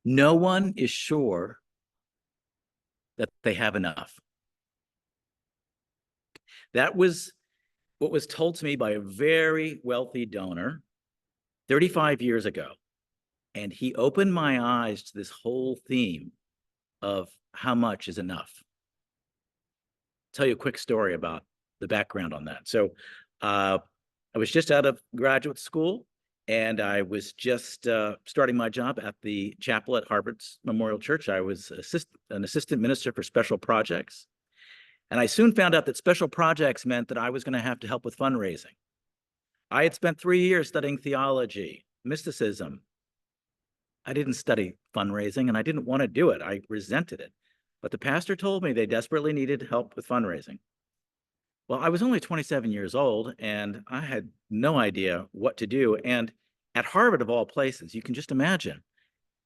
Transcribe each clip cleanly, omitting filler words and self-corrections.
No one is sure that they have enough. That was what was told to me by a very wealthy donor 35 years ago. And he opened my eyes to this whole theme of how much is enough. I'll tell you a quick story about the background on that. So I was just out of graduate school, and I was just starting my job at the chapel at Harvard's Memorial Church. I was an assistant minister for special projects. And I soon found out that special projects meant that I was going to have to help with fundraising. I had spent 3 years studying theology, mysticism. I didn't study fundraising, and I didn't want to do it. I resented it. But the pastor told me they desperately needed help with fundraising. Well, I was only 27 years old, and I had no idea what to do. And at Harvard, of all places, you can just imagine,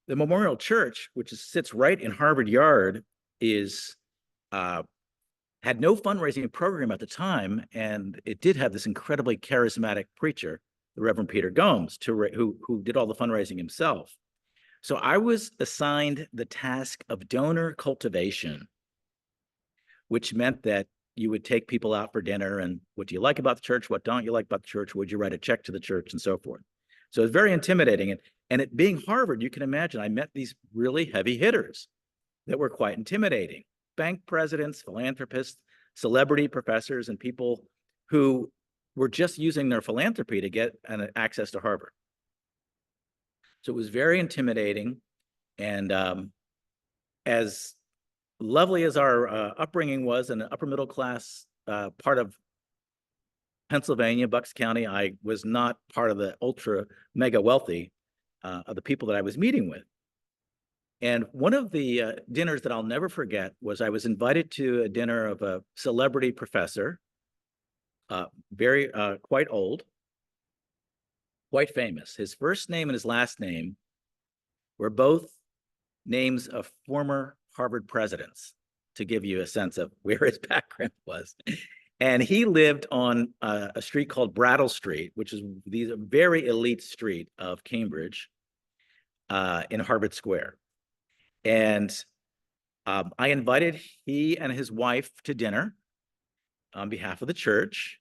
the Memorial Church, which sits right in Harvard Yard, had no fundraising program at the time, and it did have this incredibly charismatic preacher, the Reverend Peter Gomes, who did all the fundraising himself. So I was assigned the task of donor cultivation, which meant that you would take people out for dinner and what do you like about the church? What don't you like about the church? Would you write a check to the church and so forth? So it's very intimidating. And it being Harvard, you can imagine I met these really heavy hitters that were quite intimidating. Bank presidents, philanthropists, celebrity professors, and people who were just using their philanthropy to get access to Harvard. So it was very intimidating. And as lovely as our upbringing was in an upper middle class part of Pennsylvania, Bucks County, I was not part of the ultra mega wealthy of the people that I was meeting with. And one of the dinners that I'll never forget was I was invited to a dinner of a celebrity professor, quite old, quite famous. His first name and his last name were both names of former Harvard presidents, to give you a sense of where his background was. And he lived on a street called Brattle Street, which is a very elite street of Cambridge in Harvard Square. And I invited he and his wife to dinner on behalf of the church.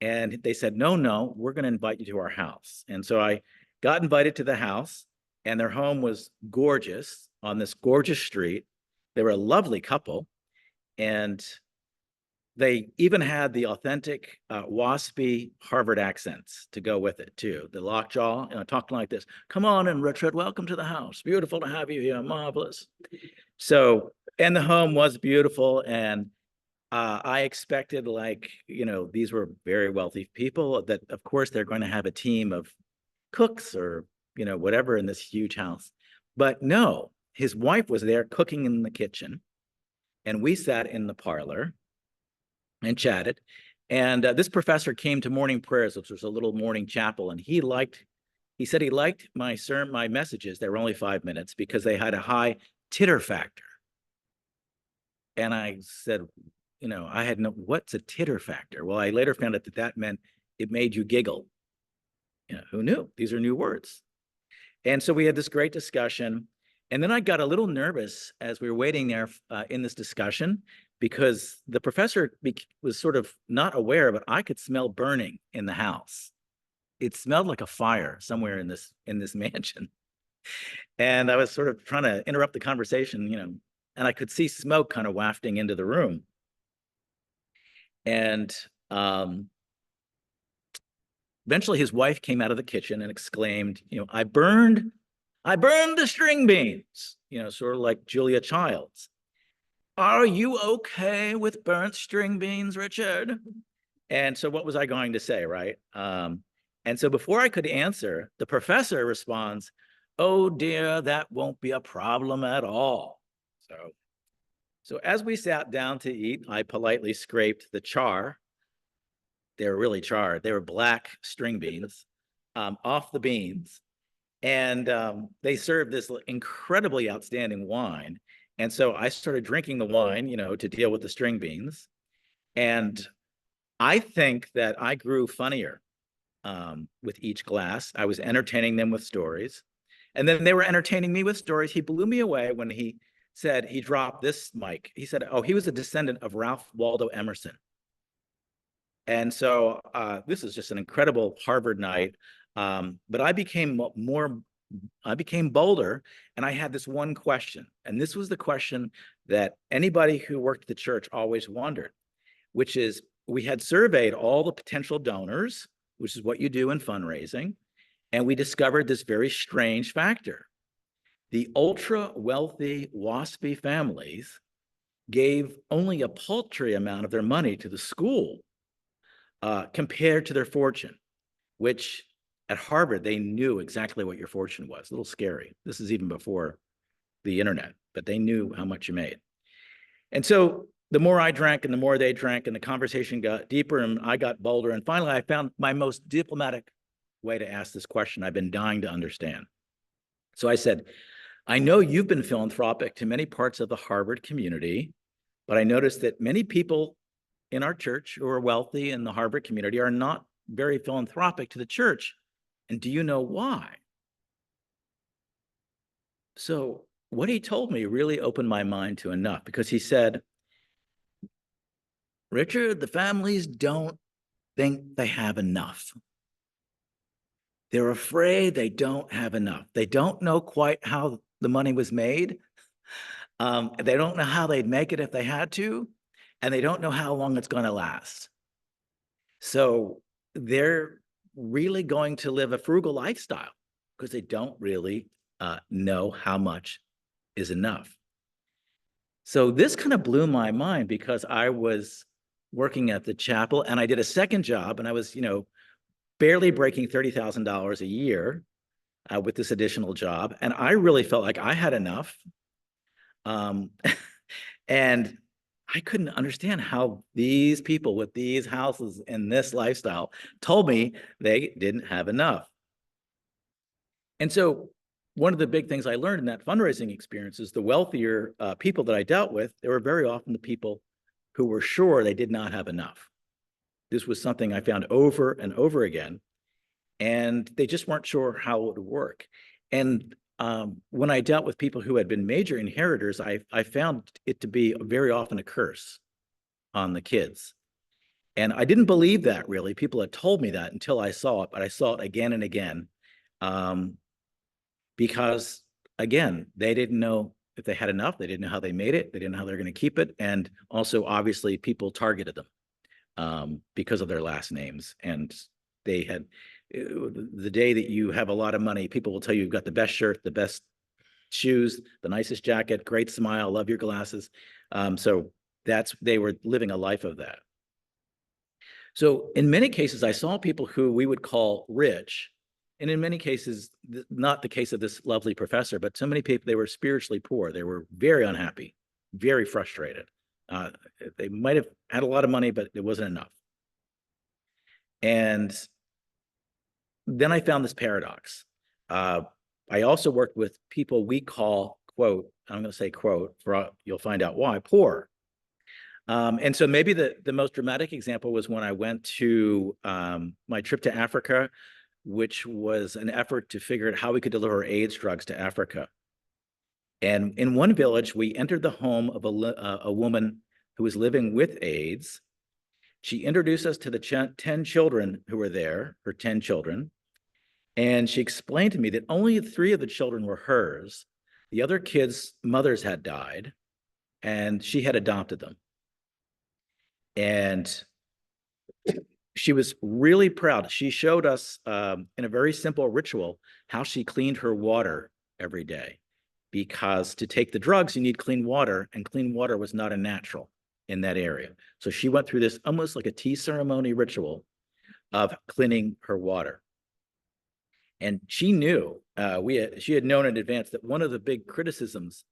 And they said, no, we're going to invite you to our house. And so I got invited to the house, and their home was gorgeous on this gorgeous street. They were a lovely couple. And they even had the authentic waspy Harvard accents to go with it too. The lockjaw, talking like this. Come on in, Richard. Welcome to the house. Beautiful to have you here. Marvelous. So, and the home was beautiful. And I expected, these were very wealthy people that, of course, they're going to have a team of cooks or, whatever in this huge house. But no, his wife was there cooking in the kitchen. And we sat in the parlor and chatted. And this professor came to morning prayers, which was a little morning chapel. And he said he liked my messages. They were only 5 minutes because they had a high titter factor. And I said, I had what's a titter factor? Well, I later found out that meant it made you giggle. Who knew? These are new words. And so we had this great discussion. And then I got a little nervous as we were waiting there in this discussion, because the professor was sort of not aware, but I could smell burning in the house. It smelled like a fire somewhere in this mansion. And I was sort of trying to interrupt the conversation, and I could see smoke kind of wafting into the room. And eventually his wife came out of the kitchen and exclaimed, I burned the string beans, sort of like Julia Childs. Are you okay with burnt string beans, Richard? And so what was I going to say, right? And so before I could answer, the professor responds, oh dear, that won't be a problem at all. So as we sat down to eat, I politely scraped the char. They were really charred. They were black string beans off the beans. And they served this incredibly outstanding wine. And so I started drinking the wine, to deal with the string beans. And I think that I grew funnier with each glass. I was entertaining them with stories. And then they were entertaining me with stories. He blew me away when he said he dropped this mic. He said, oh, he was a descendant of Ralph Waldo Emerson. And so this is just an incredible Harvard night. But I became bolder, and I had this one question. And this was the question that anybody who worked at the church always wondered, which is, we had surveyed all the potential donors, which is what you do in fundraising, and we discovered this very strange factor. The ultra wealthy, waspy families gave only a paltry amount of their money to the school compared to their fortune, which at Harvard, they knew exactly what your fortune was. A little scary. This is even before the internet, but they knew how much you made. And so the more I drank and the more they drank, and the conversation got deeper and I got bolder. And finally, I found my most diplomatic way to ask this question I've been dying to understand. So I said, I know you've been philanthropic to many parts of the Harvard community, but I noticed that many people in our church who are wealthy in the Harvard community are not very philanthropic to the church. And do you know why? So what he told me really opened my mind to enough, because he said, Richard, the families don't think they have enough. They're afraid they don't have enough. They don't know quite how the money was made. They don't know how they'd make it if they had to, and they don't know how long it's going to last. So they're really going to live a frugal lifestyle because they don't really know how much is enough. So this kind of blew my mind, because I was working at the chapel and I did a second job, and I was, barely breaking $30,000 a year with this additional job. And I really felt like I had enough. And I couldn't understand how these people with these houses and this lifestyle told me they didn't have enough. And so one of the big things I learned in that fundraising experience is the wealthier people that I dealt with, they were very often the people who were sure they did not have enough. This was something I found over and over again, and they just weren't sure how it would work. And when I dealt with people who had been major inheritors, I found it to be very often a curse on the kids. And I didn't believe that, really. People had told me that until I saw it, but I saw it again and again. Because, again, they didn't know if they had enough. They didn't know how they made it. They didn't know how they're going to keep it. And also, obviously, people targeted them because of their last names. And they had, the day that you have a lot of money, people will tell you you've got the best shirt, the best shoes, the nicest jacket, great smile, love your glasses. So they were living a life of that. So in many cases, I saw people who we would call rich, and in many cases, not the case of this lovely professor, but so many people, they were spiritually poor. They were very unhappy, very frustrated. They might have had a lot of money, but it wasn't enough. And then I found this paradox. I also worked with people we call, quote, I'm going to say quote, you'll find out why, poor. And so maybe the most dramatic example was when I went to my trip to Africa, which was an effort to figure out how we could deliver AIDS drugs to Africa. And in one village, we entered the home of a woman who was living with AIDS. She introduced us to the 10 children who were there, her 10 children. And she explained to me that only 3 of the children were hers. The other kids' mothers had died, and she had adopted them. And she was really proud. She showed us in a very simple ritual how she cleaned her water every day, because to take the drugs, you need clean water, and clean water was not a natural in that area. So she went through this almost like a tea ceremony ritual of cleaning her water. And she knew, she had known in advance that one of the big criticisms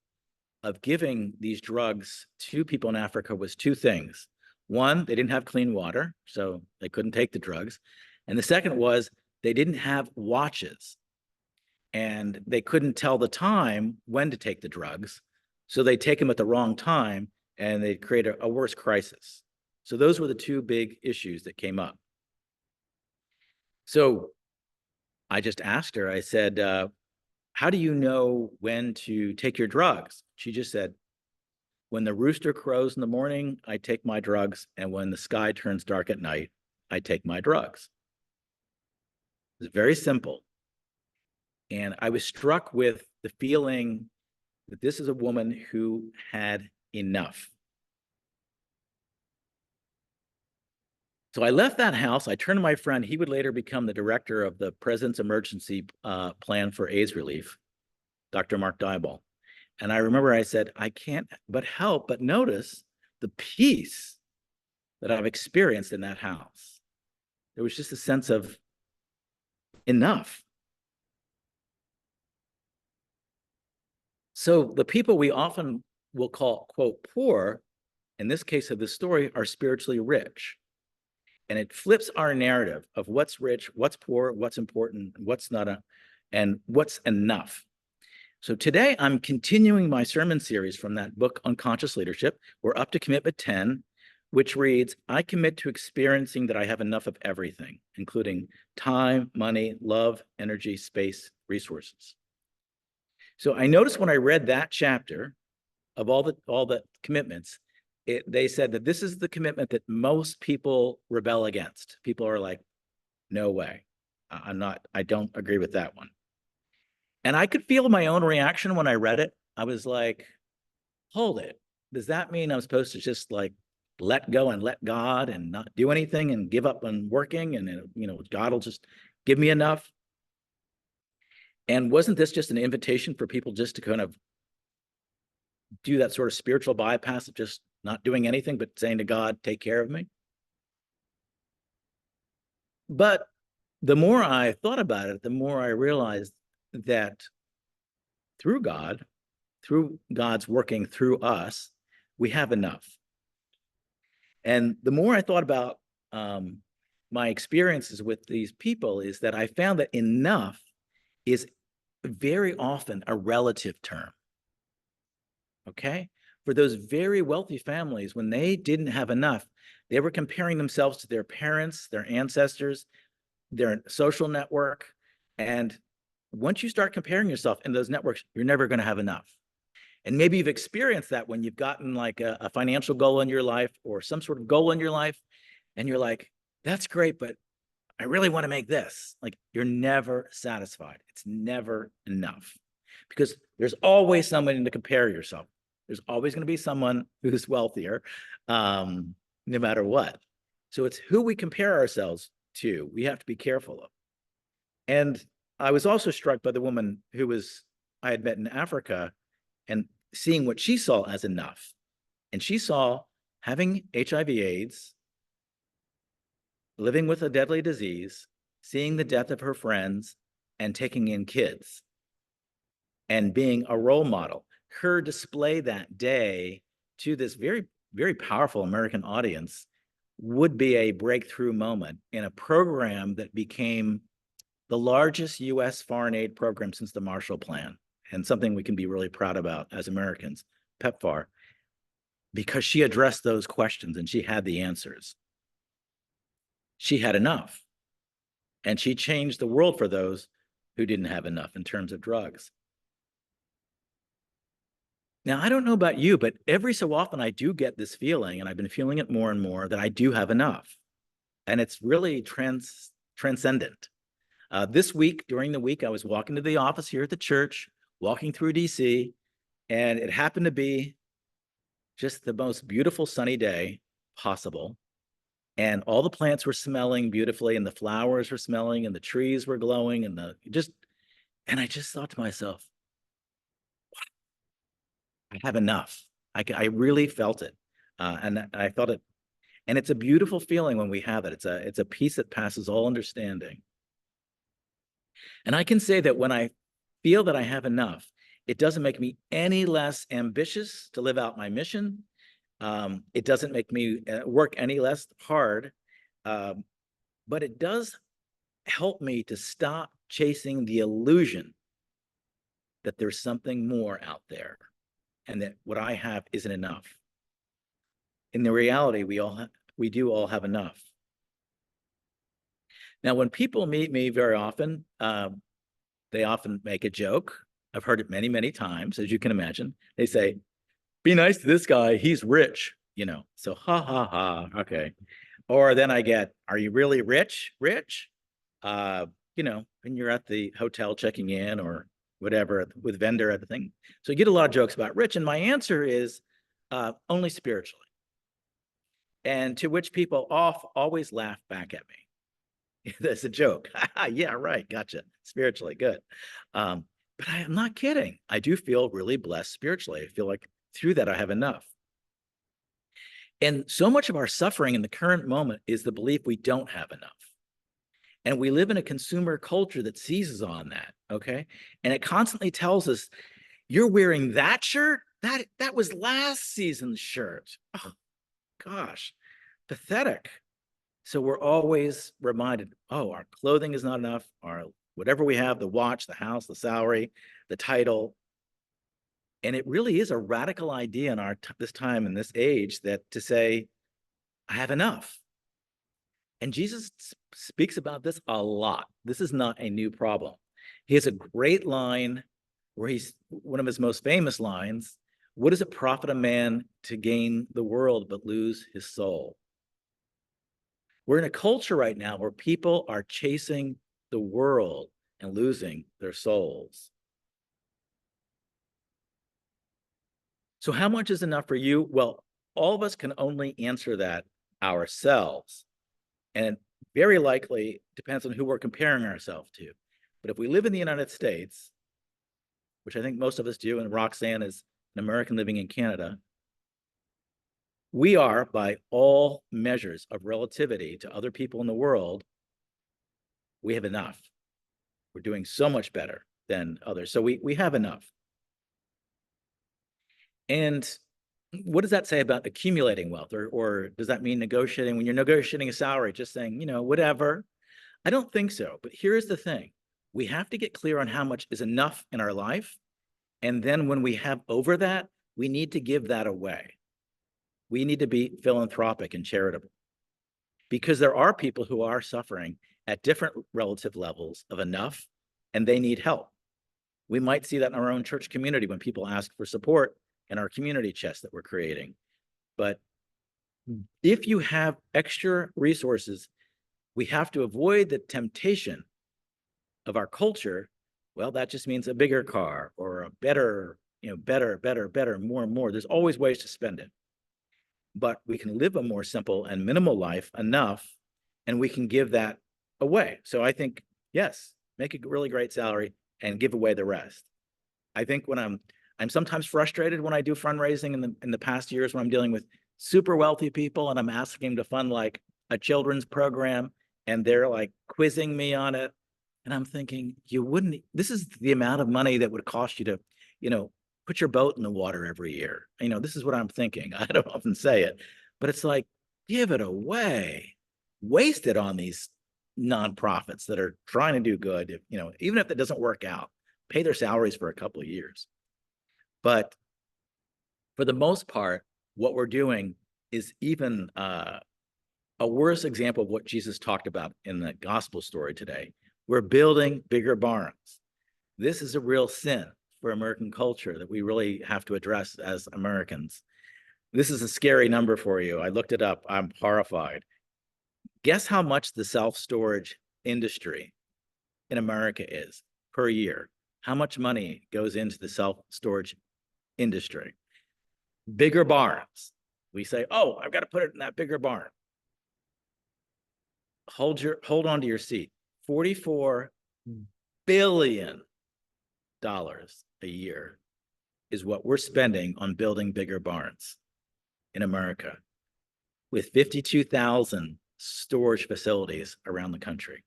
of giving these drugs to people in Africa was 2 things. One, they didn't have clean water, so they couldn't take the drugs. And the second was they didn't have watches, and they couldn't tell the time when to take the drugs. So they'd take them at the wrong time, and they'd create a worse crisis. So those were the 2 big issues that came up. So I just asked her, I said, how do you know when to take your drugs? She just said, when the rooster crows in the morning, I take my drugs. And when the sky turns dark at night, I take my drugs. It's very simple. And I was struck with the feeling that this is a woman who had enough. So I left that house. I turned to my friend. He would later become the director of the President's Emergency Plan for AIDS Relief, Dr. Mark Dyball. And I remember I said, I can't but help but notice the peace that I've experienced in that house. There was just a sense of enough. So the people we often will call, quote, poor, in this case of this story, are spiritually rich. And it flips our narrative of what's rich, what's poor, what's important, what's not, and what's enough. So today I'm continuing my sermon series from that book, Unconscious Leadership. We're up to commitment 10, which reads, I commit to experiencing that I have enough of everything, including time, money, love, energy, space, resources. So I noticed when I read that chapter of all the commitments, they said that this is the commitment that most people rebel against. People are like, no way. I don't agree with that one. And I could feel my own reaction when I read it. I was like, hold it. Does that mean I'm supposed to just like let go and let God and not do anything and give up on working and, God will just give me enough? And wasn't this just an invitation for people just to kind of do that sort of spiritual bypass of just not doing anything, but saying to God, take care of me? But the more I thought about it, the more I realized that through God's working through us, we have enough. And the more I thought about my experiences with these people is that I found that enough is very often a relative term. Okay? For those very wealthy families, when they didn't have enough, they were comparing themselves to their parents, their ancestors, their social network. And once you start comparing yourself in those networks, you're never going to have enough. And maybe you've experienced that when you've gotten like a financial goal in your life or some sort of goal in your life, and you're like, that's great, but I really want to make this. Like, you're never satisfied. It's never enough because there's always somebody to compare yourself. There's always going to be someone who's wealthier, no matter what. So it's who we compare ourselves to. We have to be careful of. And I was also struck by the woman I had met in Africa and seeing what she saw as enough. And she saw having HIV/AIDS, living with a deadly disease, seeing the death of her friends, and taking in kids, and being a role model. Her display that day to this very, very powerful American audience would be a breakthrough moment in a program that became the largest US foreign aid program since the Marshall Plan, and something we can be really proud about as Americans, PEPFAR, because she addressed those questions and she had the answers. She had enough, and she changed the world for those who didn't have enough in terms of drugs. Now, I don't know about you, but every so often I do get this feeling, and I've been feeling it more and more, that I do have enough. And it's really transcendent. This week, during the week, I was walking to the office here at the church, walking through DC, and it happened to be just the most beautiful sunny day possible. And all the plants were smelling beautifully, and the flowers were smelling, and the trees were glowing, and I just thought to myself, I have enough. I really felt it, and I felt it, and it's a beautiful feeling when we have it. It's a peace that passes all understanding. And I can say that when I feel that I have enough, it doesn't make me any less ambitious to live out my mission. It doesn't make me work any less hard, but it does help me to stop chasing the illusion that there's something more out there and that what I have isn't enough. In the reality, we do all have enough. Now, when people meet me very often, they often make a joke I've heard it many, many times, as you can imagine. They say, be nice to this guy, he's rich, you know. So ha ha ha, okay. Or then I get, are you really rich? Rich? You know, when you're at the hotel checking in or whatever with vendor at the thing. So you get a lot of jokes about rich. And my answer is only spiritually. And to which people always laugh back at me. That's a joke. Yeah, right. Gotcha. Spiritually, good. But I am not kidding. I do feel really blessed spiritually. I feel like through that I have enough. And so much of our suffering in the current moment is the belief we don't have enough. And we live in a consumer culture that seizes on that, okay? And it constantly tells us, you're wearing that shirt? That was last season's shirt. Oh, gosh, pathetic. So we're always reminded, oh, our clothing is not enough, our whatever we have, the watch, the house, the salary, the title. And it really is a radical idea in our this time and this age that to say, I have enough. And Jesus speaks about this a lot. This is not a new problem. He has a great line where he's one of his most famous lines. What does it profit a man to gain the world but lose his soul? We're in a culture right now where people are chasing the world and losing their souls. So how much is enough for you? Well, all of us can only answer that ourselves. And very likely depends on who we're comparing ourselves to. But if we live in the United States, which I think most of us do, and Roxanne is an American living in Canada, we are, by all measures of relativity to other people in the world, we have enough. We're doing so much better than others. So we have enough. And what does that say about accumulating wealth? Or does that mean negotiating, when you're negotiating a salary, just saying, you know, whatever? I don't think so. But here's the thing. We have to get clear on how much is enough in our life. And then when we have over that, we need to give that away. We need to be philanthropic and charitable, because there are people who are suffering at different relative levels of enough, and they need help. We might see that in our own church community when people ask for support in our community chest that we're creating. But if you have extra resources, we have to avoid the temptation of our culture. Well, that just means a bigger car or a better, you know, better, more and more. There's always ways to spend it. But we can live a more simple and minimal life enough, and we can give that away. So I think, yes, make a really great salary and give away the rest. I think when I'm sometimes frustrated when I do fundraising in the past years when I'm dealing with super wealthy people and I'm asking them to fund like a children's program and they're like quizzing me on it. And I'm thinking, you wouldn't, this is the amount of money that would cost you to, you know, put your boat in the water every year. You know, this is what I'm thinking. I don't often say it, but it's like, give it away, waste it on these nonprofits that are trying to do good. If, you know, even if it doesn't work out, pay their salaries for a couple of years. But for the most part, what we're doing is even a worse example of what Jesus talked about in the gospel story today. We're building bigger barns. This is a real sin for American culture that we really have to address as Americans. This is a scary number for you. I looked it up. I'm horrified. Guess how much the self-storage industry in America is per year? How much money goes into the self-storage industry? Bigger barns. We say, oh, I've got to put it in that bigger barn. Hold on to your seat. $44 billion a year is what we're spending on building bigger barns in America, with 52,000 storage facilities around the country.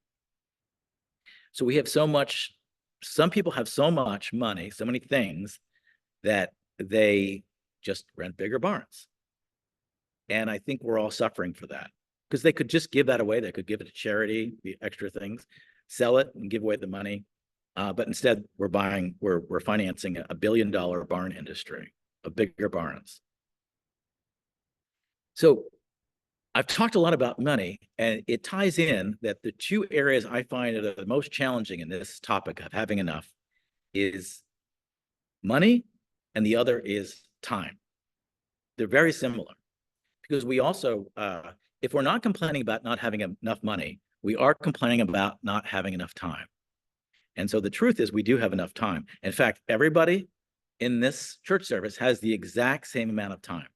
So we have so much, some people have so much money, so many things, that they just rent bigger barns. And I think we're all suffering for that, because they could just give that away. They could give it to charity, the extra things, sell it and give away the money. But instead, we're financing a $1 billion barn industry of bigger barns. So I've talked a lot about money, and it ties in that the two areas I find are the most challenging in this topic of having enough is money, and the other is time. They're very similar because we also, if we're not complaining about not having enough money, we are complaining about not having enough time. And so the truth is we do have enough time. In fact, everybody in this church service has the exact same amount of time.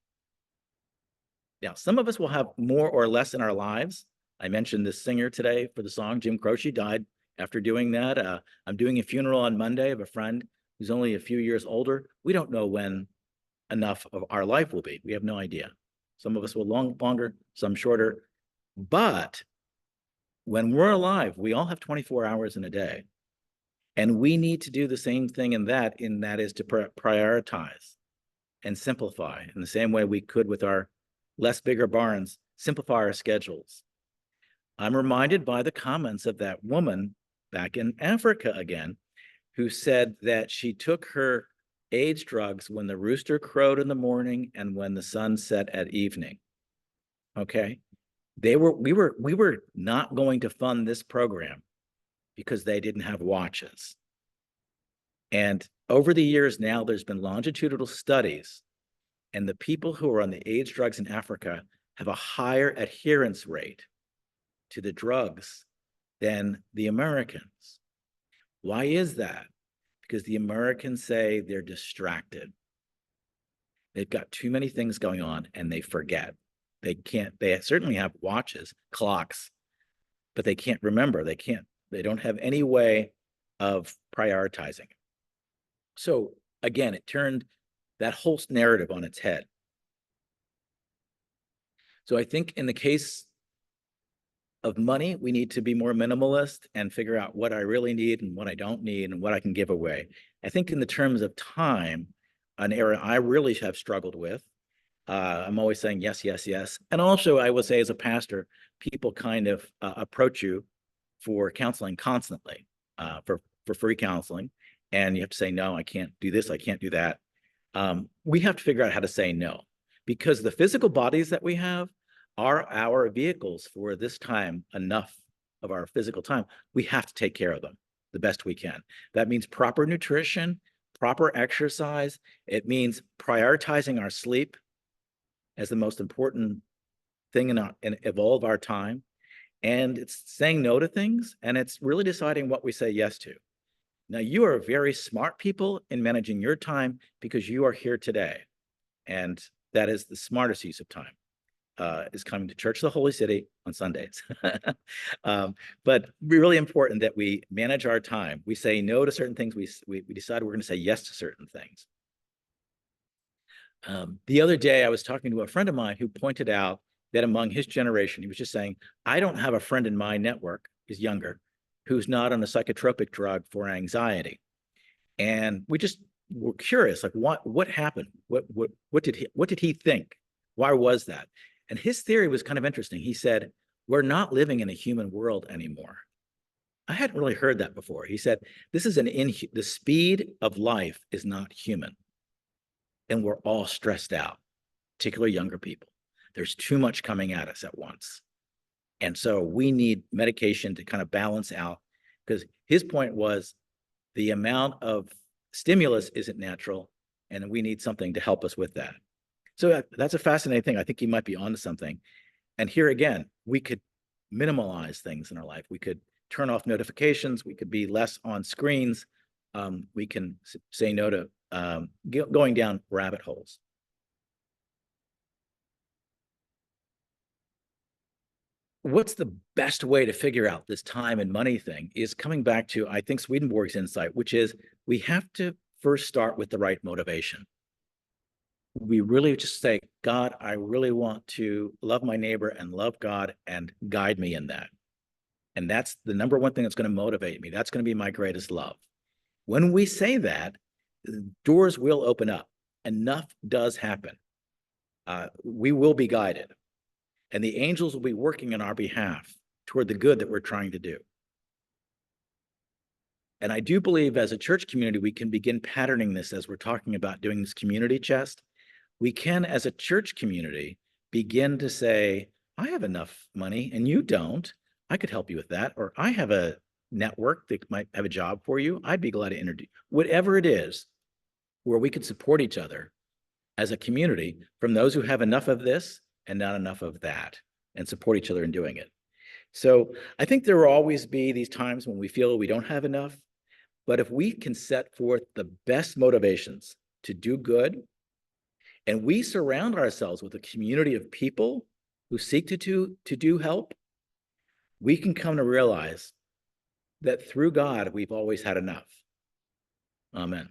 Now, some of us will have more or less in our lives. I mentioned this singer today for the song, Jim Croce, died after doing that. I'm doing a funeral on Monday of a friend who's only a few years older. We don't know when enough of our life will be. We have no idea. Some of us will longer, some shorter. But when we're alive, we all have 24 hours in a day. And we need to do the same thing in that is to prioritize and simplify in the same way we could with our less bigger barns, simplify our schedules. I'm reminded by the comments of that woman back in Africa again, who said that she took her AIDS drugs when the rooster crowed in the morning and when the sun set at evening. Okay. We were not going to fund this program because they didn't have watches. And over the years now, there's been longitudinal studies, and the people who are on the AIDS drugs in Africa have a higher adherence rate to the drugs than the Americans. Why is that? Because the Americans say they're distracted. They've got too many things going on and they forget. They certainly have watches, clocks, but they can't remember. They don't have any way of prioritizing. So again, it turned that whole narrative on its head. So I think in the case of money, we need to be more minimalist and figure out what I really need and what I don't need and what I can give away. I think in the terms of time, an area I really have struggled with. I'm always saying yes, yes, yes. And also I would say as a pastor, people kind of approach you for counseling constantly, for free counseling. And you have to say, no, I can't do this. I can't do that. We have to figure out how to say no, because the physical bodies that we have are our vehicles for this time, enough of our physical time. We have to take care of them the best we can. That means proper nutrition, proper exercise. It means prioritizing our sleep as the most important thing of all of our time. And it's saying no to things, and it's really deciding what we say yes to. Now, you are very smart people in managing your time because you are here today. And that is the smartest use of time, is coming to church, the Holy City, on Sundays. But really important that we manage our time. We say no to certain things. We decide we're going to say yes to certain things. The other day, I was talking to a friend of mine who pointed out that among his generation, he was just saying, I don't have a friend in my network, he's younger, who's not on a psychotropic drug for anxiety. And we just were curious, like what happened? What did he think? Why was that? And his theory was kind of interesting. He said, we're not living in a human world anymore. I hadn't really heard that before. He said, this is the speed of life is not human. And we're all stressed out, particularly younger people. There's too much coming at us at once. And so we need medication to kind of balance out, because his point was the amount of stimulus isn't natural, and we need something to help us with that. So that's a fascinating thing. I think he might be onto something. And here again, we could minimalize things in our life. We could turn off notifications. We could be less on screens. We can say no to going down rabbit holes. What's the best way to figure out this time and money thing is coming back to, I think, Swedenborg's insight, which is we have to first start with the right motivation. We really just say, God, I really want to love my neighbor and love God and guide me in that. And that's the number one thing that's going to motivate me. That's going to be my greatest love. When we say that, doors will open up. Enough does happen. We will be guided. And the angels will be working on our behalf toward the good that we're trying to do. And I do believe as a church community, we can begin patterning this as we're talking about doing this community chest. We can, as a church community, begin to say, I have enough money and you don't. I could help you with that. Or I have a network that might have a job for you. I'd be glad to introduce. Whatever it is, where we can support each other as a community from those who have enough of this and not enough of that, and support each other in doing it. So I think there will always be these times when we feel we don't have enough, but if we can set forth the best motivations to do good, and we surround ourselves with a community of people who seek to do help, we can come to realize that through God, we've always had enough. Amen.